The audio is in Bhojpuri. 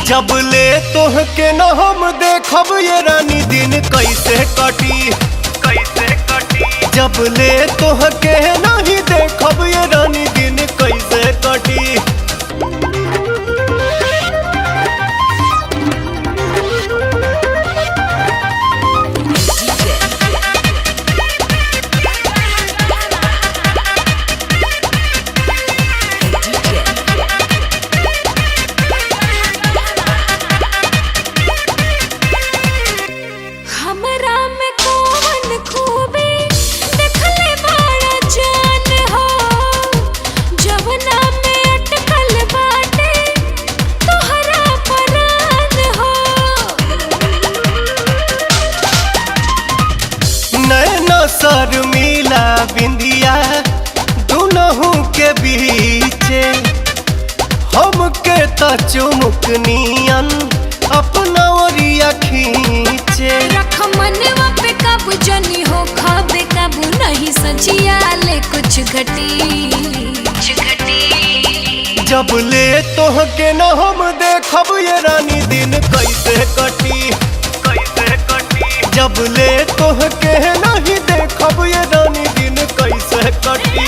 जब ले तोहके न हम देखब ये रानी दिन कैसे कटी कैसे कटी। जब ले तोहके नहीं देखब ये रानी दिन कैसे कटी। शर्मिला बिंदिया दुनहु के बीचे हमके त चुमुकनियन अपना ओरिया खींचे। रख मनवा पे काबू जनी हो खाबे काबू नहीं सजिया ले कुछ घटी। जब ले तोहके न हम देखब ये रानी दिन कैसे कटी कैसे कटी। जब ले तोहके नहीं देखब ये रानी दिन कैसे कटी।